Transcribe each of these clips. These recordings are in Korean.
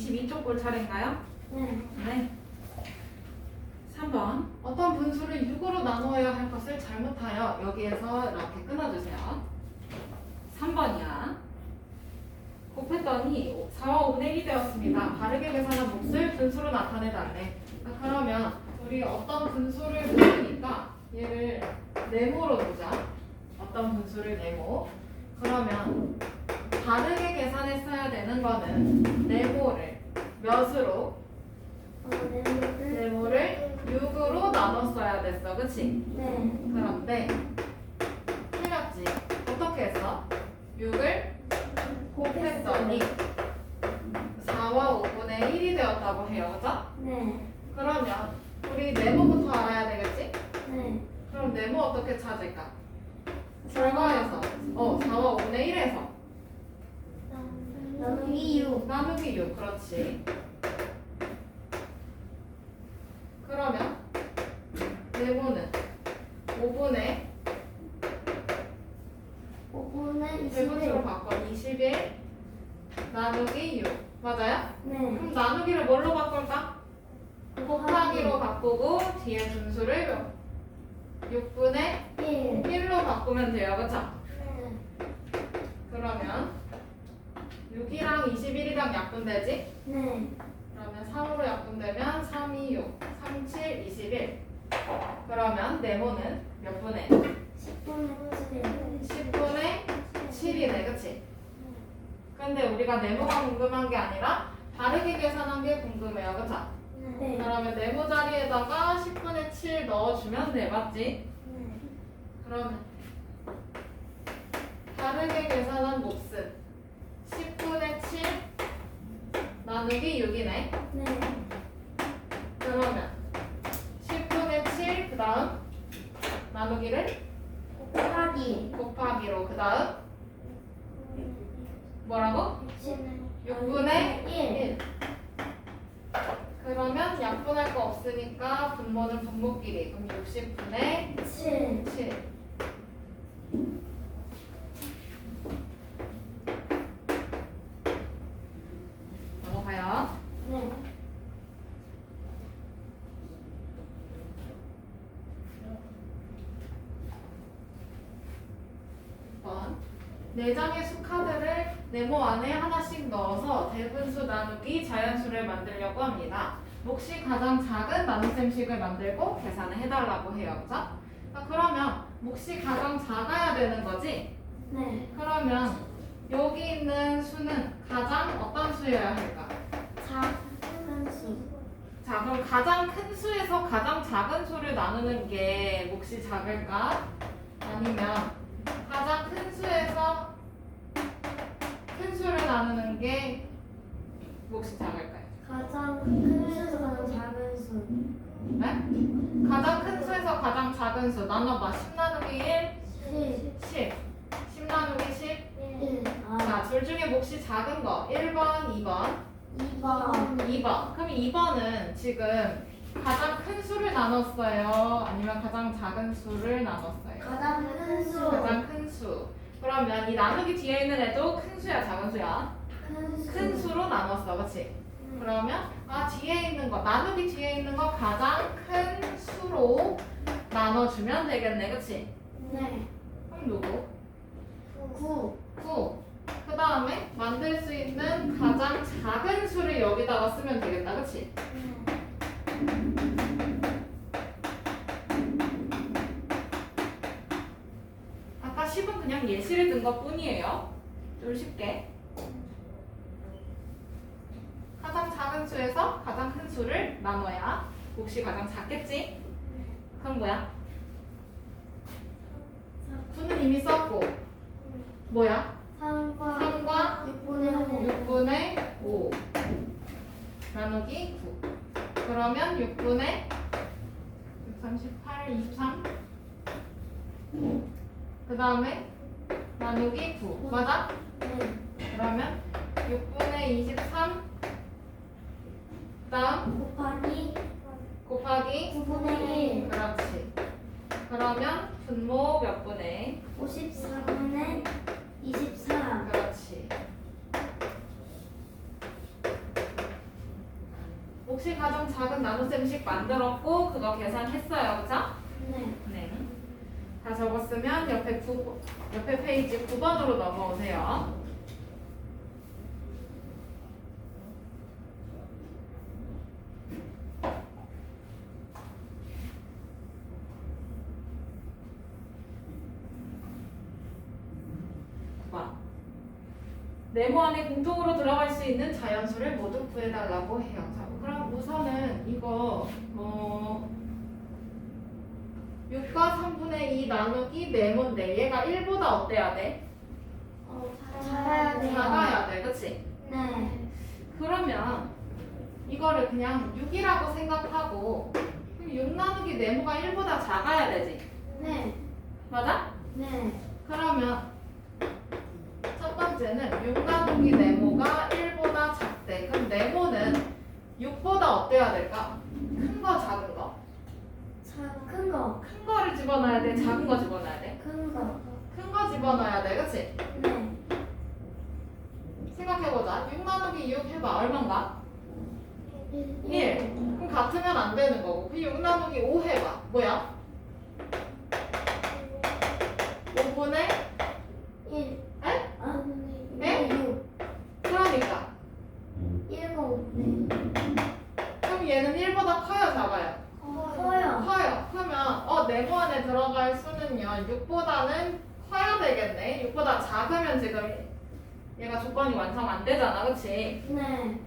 22쪽 볼 차례인가요? 네. 네. 3번. 어떤 분수를 6으로 나누어야 할 것을 잘못하여 여기에서 이렇게 끊어주세요. 3번이야. 곱했더니 4와 5분의 1이 되었습니다. 바르게 계산한 몫을 분수로 나타내달래. 그러면 우리 어떤 분수를 모르니까 얘를 네모로 두자. 어떤 분수를 네모. 그러면 바르게 계산했어야 되는 거는 네모를 몇으로? 네모를 6으로 나눴어야 됐어. 그치? 네. 그런데 틀렸지. 어떻게 했어? 6을 곱했더니 4와 5분의 1이 되었다고 해요. 그죠? 네. 그러면 우리 네모부터 알아야 되겠지? 네. 그럼 네모 어떻게 찾을까? 결과에서 4와 5분의 1에서 나누기 6. 나누기 6. 그렇지. 그러면 네모는 5분의 5분의 1분수로 21. 바꿔 21 나누기 6. 맞아요? 네. 그럼 나누기를 뭘로 바꿀까? 곱하기로 바꾸고 뒤에 분수를 6분의 1. 1로 바꾸면 돼요. 그쵸? 네. 그러면 6이랑 21이랑 약분되지? 네. 그러면 3으로 약분되면 3, 2, 6, 3, 7, 21. 그러면 네모는 몇 분의? 10분의 7. 10분의 7이네. 그치? 근데 우리가 네모가 궁금한 게 아니라 바르게 계산한 게 궁금해요. 그쵸? 네. 그러면 네모 자리에다가 10분의 7 넣어주면 돼. 맞지? 네. 그러면 바르게 계산한 몫은 10분의 7 나누기 6이네. 네. 그러면 10분의 7 그 다음 나누기를 곱하기. 곱하기로 그 다음 뭐라고? 6분의 1. 그러면 약분할 거 없으니까 분모는 분모끼리. 그럼 60분의 7. 7. 넘어가요. 네. 번. 4장의 수카드를 네모 안에 하나씩 넣어서 대분수 나누기 자연수를 만들려고 합니다. 몫이 가장 작은 나눗셈식을 만들고 계산을 해달라고 해요. 그죠? 그러면 몫이 가장 작아야 되는 거지? 네. 그러면 여기 있는 수는 가장 어떤 수여야 할까? 작은 수. 자, 그럼 가장 큰 수에서 가장 작은 수를 나누는 게 몫이 작을까? 아니면 가장 큰 수에서 큰 수를 나누는 게 몫이 작을까요? 가장 큰 수에서 가장 작은 수. 네? 가장 큰 수에서 가장 작은 수 나눠봐. 10 나누기 1, 10. 10. 10 나누기 10. 1. 자, 둘 중에 몫이 작은 거 1번, 2번. 2번. 2번. 그럼 2번은 지금 가장 큰 수를 나눴어요? 아니면 가장 작은 수를 나눴어요? 가장 큰 수. 가장 큰 수. 그러면 이 나누기 뒤에 있는 애도 큰 수야, 작은 수야? 큰 수. 큰 수로 나눴어, 그렇지? 그러면 뒤에 있는 거, 나누기 뒤에 있는 거 가장 큰 수로 나눠주면 되겠네, 그렇지? 네. 그럼 누구? 9. 9. 그 다음에 만들 수 있는 가장 작은 수를 여기다가 쓰면 되겠다, 그렇지? 아까 10은 그냥 예시를 든 것 뿐이에요. 좀 쉽게. 가장 작은 수에서 가장 큰 수를 나눠야 몫이 가장 작겠지? 그럼 뭐야? 9는 이미 썼고 뭐야? 3과 3과 6분의 6분의 5 나누기 9. 그러면 6분의 138, 23. 그 다음에 나누기 9. 맞아? 네. 그러면 6분의 23. 그 다음 곱하기 9분의 1. 그렇지. 그러면 분모 몇 분의? 54분의 24. 그렇지. 몫이 가장 작은 나눗셈씩 만들었고 그거 계산했어요. 그쵸? 네. 네. 다 적었으면 옆에 페이지 9번으로 넘어오세요. 네모 안에 공통으로 들어갈 수 있는 자연수를 모두 구해달라고 해요. 자, 그럼 우선은 이거 6과 3분의 2 나누기 네모인데 얘가 1보다 어때야 돼? 작아야 돼요. 작아야 돼. 그치? 네. 그러면 이거를 그냥 6이라고 생각하고 그럼 6 나누기 네모가 1보다 작아야 되지? 네. 맞아? 네. 그러면 첫 번째는 6 나누기 네모가 1보다 작대. 그럼 네모는 6보다 어때야 될까? 큰 거, 작은 거? 큰 거. 큰 거를 집어넣어야 돼? 작은 거 집어넣어야 돼? 큰 거. 큰 거 집어넣어야 돼. 그치? 네. 생각해보자. 6 나누기 6 해봐. 얼만가? 1. 1. 그럼 같으면 안 되는 거고. 그 6 나누기 5 해봐. 뭐야? 5분의 1. 에? 아니. 네? 6. 그러니까 1과 5. 그럼 얘는 1보다 커요, 작아요? 커요. 커요. 그러면 네모 안에 들어갈 수는요 6보다는 커야 되겠네. 6보다 작으면 지금 얘가 조건이 완성 안 되잖아, 그치? 네.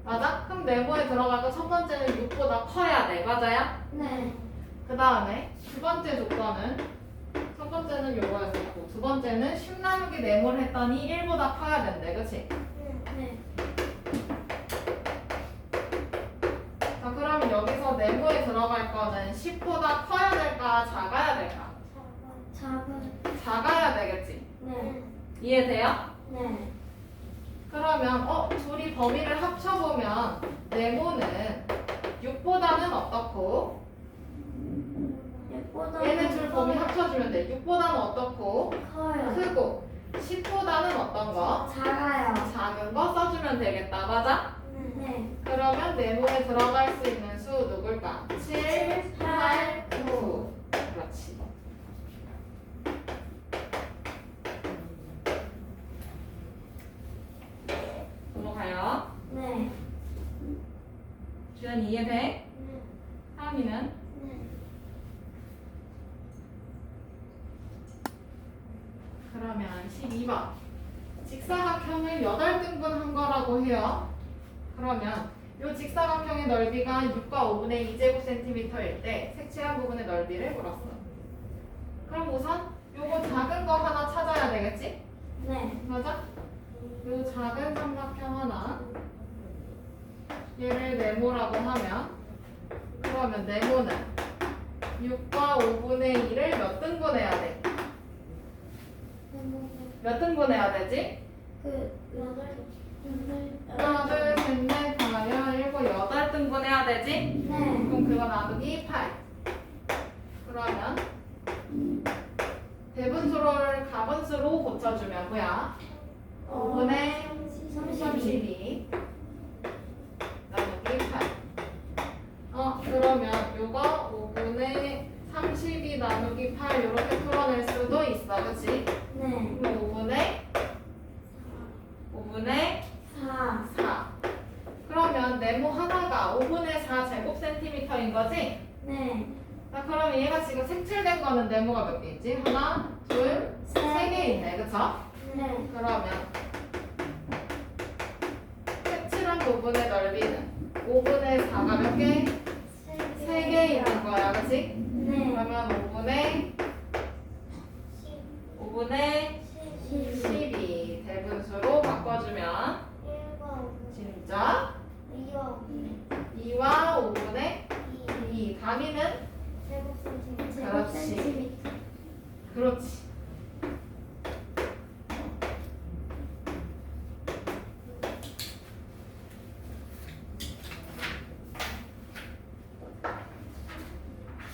맞아? 그럼 네모에 들어갈 거 첫 번째는 6보다 커야 돼, 맞아요? 네. 그 다음에 두 번째 조건은 첫 번째는 요거였었고 두 번째는 10 나누기 네모를 했더니 1보다 커야 된대, 그치? 네. 자, 그럼 여기서 네모에 들어갈 거는 10보다 커야 될까, 작아야 될까? 작아야 되겠지? 네. 이해돼요? 네. 그러면 둘이 범위를 합쳐보면 네모는 6보다는 어떻고? 얘네 둘 범위 합쳐주면 돼. 6보다는 어떻고? 커요. 크고 10보다는 어떤 거? 작아요. 작은 거 써주면 되겠다. 맞아? 네. 그러면 네모에 들어갈 수 있는 수 누굴까? 7, 8, 9. 그렇지. 넘어가요. 네. 주연이 이해돼? 네. 하은이는? 네. 그러면 12번. 직사각형을 8등분 한 거라고 해요. 그러면 이 직사각형의 넓이가 6과 5분의 2제곱센티미터일 때 색칠한 부분의 넓이를 물었어. 그럼 우선 요거 작은 거 하나 찾아야 되겠지? 네. 맞아? 요 작은 삼각형 하나 얘를 네모라고 하면 그러면 네모는 6과 5분의 2를 몇 등분해야 돼? 몇 등분해야 되지? 하나, 둘, 셋, 넷, 다, 열, 일곱, 여덟 등분해야 되지? 네. 그럼 그거 나누기 8. 그러면 대분수를 가분수로 고쳐주면 뭐야? 5분의 32 나누기 8. 그러면 요거 5분의 32 나누기 8 이렇게 풀어낼 수도 있어, 그치? 네. 그럼 5분의 4. 4. 그러면 네모 하나가 5분의 4 제곱센티미터인 거지? 네. 자, 그러면 얘가 지금 색칠된 거는 네모가 몇 개 있지? 하나, 둘, 세 개 있네, 그쵸? 네. 그러면 색칠한 부분의 넓이는 5분의 4가 몇 개? 3개 있는 거야, 그치? 네. 그러면 5분의 12 대분수로 바꿔주면 진짜 2와 5분의 2 단위는 그렇지.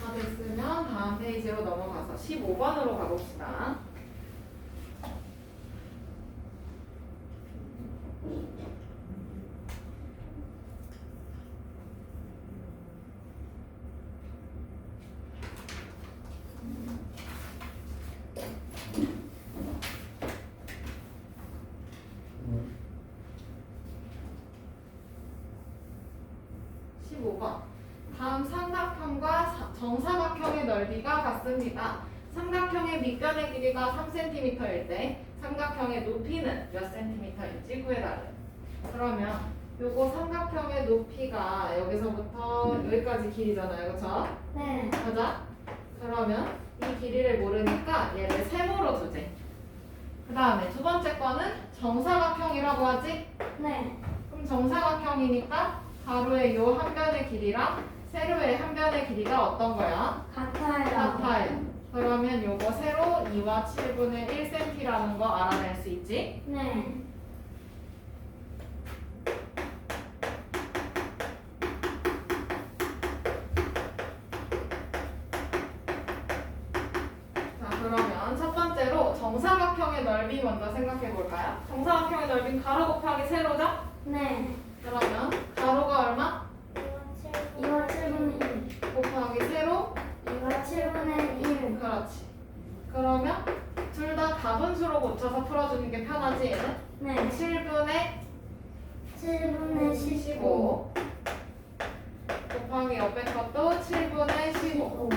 다 됐으면 다음 페이지로 넘어가서 15번으로 가봅시다. 같습니다. 삼각형의 밑변의 길이가 3cm일 때 삼각형의 높이는 몇 cm일지 구해달래요. 그러면 요거 삼각형의 높이가 여기서부터 여기까지 길이잖아요. 그쵸? 네. 맞아? 그러면 이 길이를 모르니까 얘를 세모로 두지. 그 다음에 두 번째 거는 정사각형이라고 하지? 네. 그럼 정사각형이니까 가로의 요 한 변의 길이랑 세로의 한 변의 길이가 어떤 거야? 같아요. 같아요. 그러면 요거 세로 2와 7분의 1cm라는 거 알아낼 수 있지? 네. 자, 그러면 첫 번째로 정사각형의 넓이 먼저 생각해 볼까요? 정사각형의 넓이는 가로 곱하기 세로죠? 네. 그러면 가로가 얼마? 2와 7분의 1. 곱하기 세로? 2와 7분의 1. 그렇지. 그러면 둘 다 다분수로 고쳐서 풀어주는 게 편하지 얘는? 네. 7분의 7분의 15. 15 곱하기 옆에 것도 7분의 15.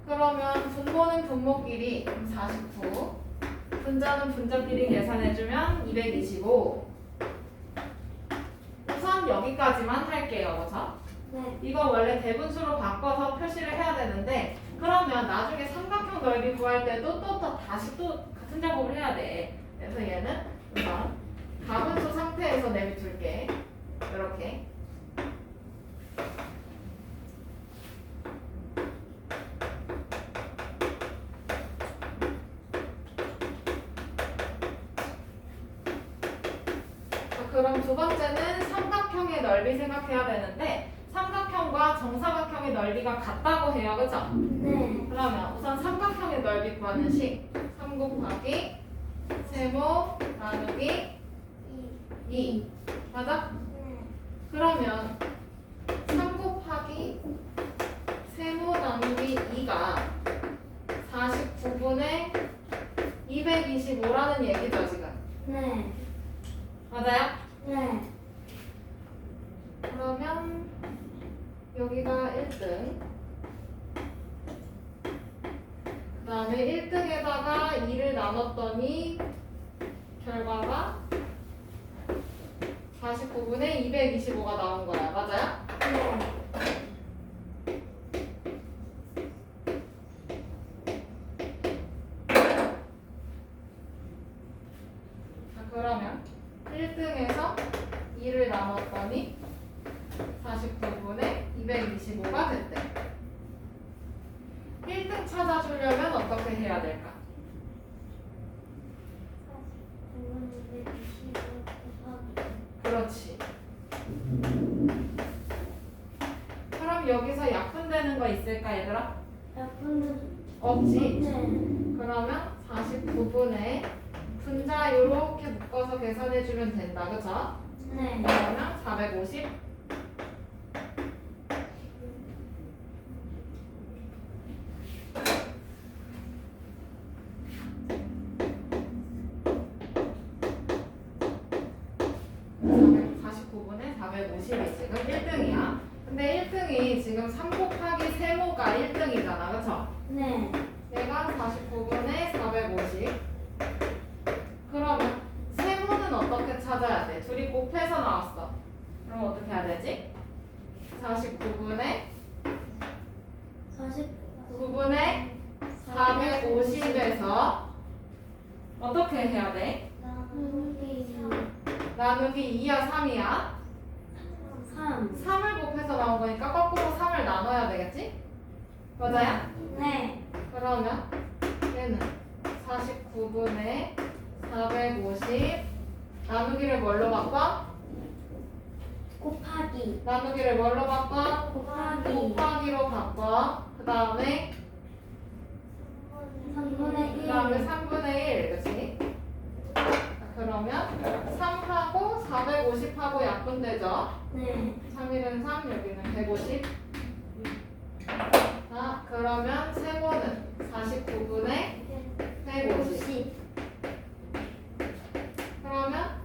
그러면 분모는 분모끼리 49, 분자는 분자끼리 계산해주면 225. 우선 여기까지만 할게요. 그렇죠? 네. 이거 원래 대분수로 바꿔서 표시를 해야 되는데 그러면 나중에 삼각형 넓이 구할 때도 다시 같은 작업을 해야 돼. 그래서 얘는 우선 다분수 상태에서 내비둘게. 이렇게. 그럼 두 번째는 삼각형의 넓이 생각해야 되는데 삼각형과 정사각형의 넓이가 같다고 해요. 그죠? 네. 그러면 우선 삼각형의 넓이 구하는 식 3 곱하기 세모 나누기 2 맞아? 네. 그러면 3 곱하기 세모 나누기 2가 49분의 225라는 얘기죠 지금. 네. 맞아요? 네. 그러면 여기가 1등 그 다음에 1등에다가 2를 나눴더니 결과가 49분의 225가 나온 거야. 맞아요? 네. 자, 그러면 1등에서 2를 나눴더니 49분의 225가 됐대. 1등 찾아주려면 어떻게 해야 될까? 49분의 225 곱하기. 그렇지. 그럼 여기서 약분되는 거 있을까 얘들아? 약분은 없지. 네. 그러면 49분의 분자 요렇게 묶어서 계산해주면 된다. 그쵸? 네. 그러면 450 49분의 450이 지금 1등이야. 근데 1등이 지금 3 곱하기 세모가 1등이잖아. 그쵸? 네. 얘가 49분의 450. 그러면 세모는 어떻게 찾아야 돼? 둘이 곱해서 나왔어. 그럼 어떻게 해야 되지? 49분의 9분의 450에서 어떻게 해야 돼? 나누기 2야 3이야? 3. 3을 곱해서 나온 거니까 거꾸로 3을 나눠야 되겠지? 맞아요? 네. 그러면 얘는 49분의 450 나누기를 뭘로 바꿔? 곱하기. 나누기를 뭘로 바꿔? 곱하기. 곱하기로 바꿔. 그 다음에 3분의 1. 3분의 1 그치? 그러면 3하고 450하고 약분되죠? 네. 3일은 3 여기는 150. 자 그러면 세모는 49분의 150. 50. 그러면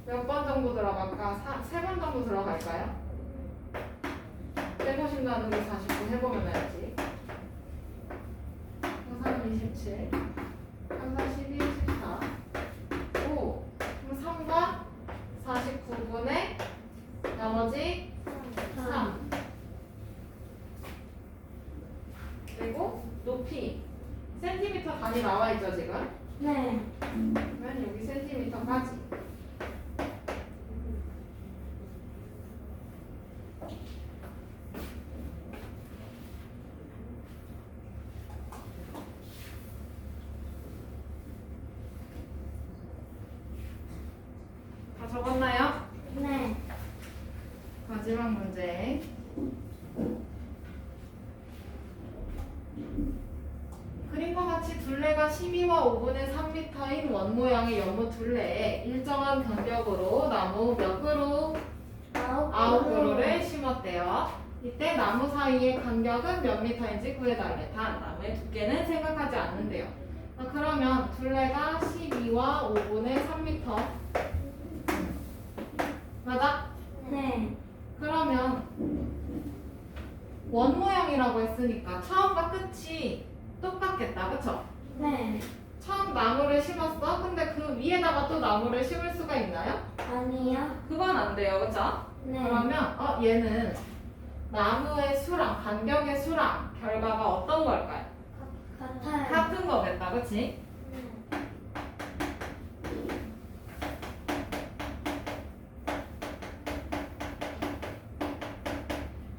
몇 번 정도 들어갈까? 3번 정도 들어갈까요? 150 나누기 49 해보면 해야지. 3, 27, 3, 4, 12, 14, 5. 그럼 3과 49분의 나머지 3. 그리고 높이 센티미터 단위 나와 있죠 지금? 네. 그러면 여기 센티미터까지. 다 적었나요? 네. 마지막 문제. 그림과 같이 둘레가 12와 5분의 3m인 원 모양의 연못 둘레에 일정한 간격으로 나무 몇 그루? 9그루를 심었대요. 이때 나무 사이의 간격은 몇 미터인지 구해달래. 나무의 두께는 생각하지 않는데요. 그러면 둘레가 12와 5분의 3m. 맞아? 네. 그러면 원 모양이라고 했으니까 처음과 끝이 똑같겠다. 그쵸? 네. 처음 나무를 심었어. 근데 그 위에다가 또 나무를 심을 수가 있나요? 아니요. 그건 안 돼요. 그쵸? 네. 그러면 얘는 나무의 수랑 간격의 수랑 결과가 어떤 걸까요? 같아요. 같은 거겠다. 그치? 네.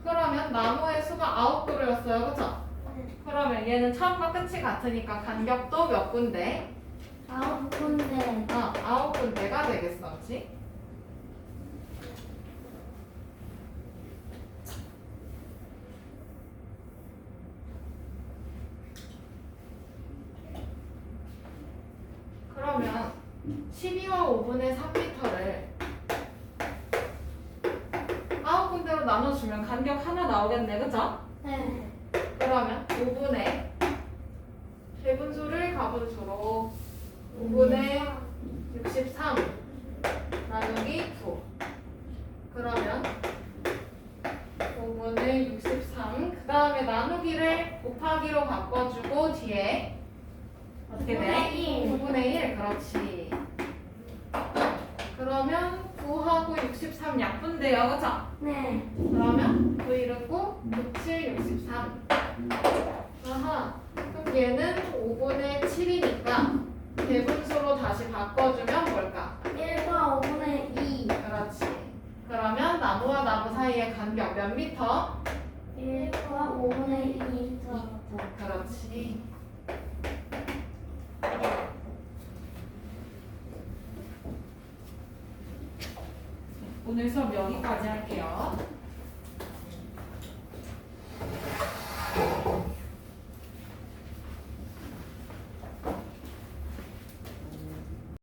그러면 나무의 수가 9그루였어요. 그쵸? 네. 그러면 얘는 처음과 끝이 같으니까 간격도 몇 군데? 9군데. 9군데가 되겠어. 그치? 그러면 12와 5분의 3m를 9군데로 나눠주면 간격 하나 나오겠네. 그쵸? 네. 그러면 5분의 대분수를 가분수로 5분의 63 나누기 9. 그러면 5분의 63. 그 다음에 나누기를 곱하기로 바꿔주고 뒤에 어떻게 돼? 5분의 1. 9분의 1. 그렇지. 그러면 9하고 63 약분돼요. 그쵸? 네. 그러면 9 1고 9, 7, 63. 아하. 그럼 얘는 5분의 7이니까 대분수로 다시 바꿔주면 뭘까? 1과 5분의 2. 그렇지. 그러면 나무와 나무 사이의 간격 몇 미터? 1과 5분의 2. 그렇지. 오늘 수업 여기까지 할게요.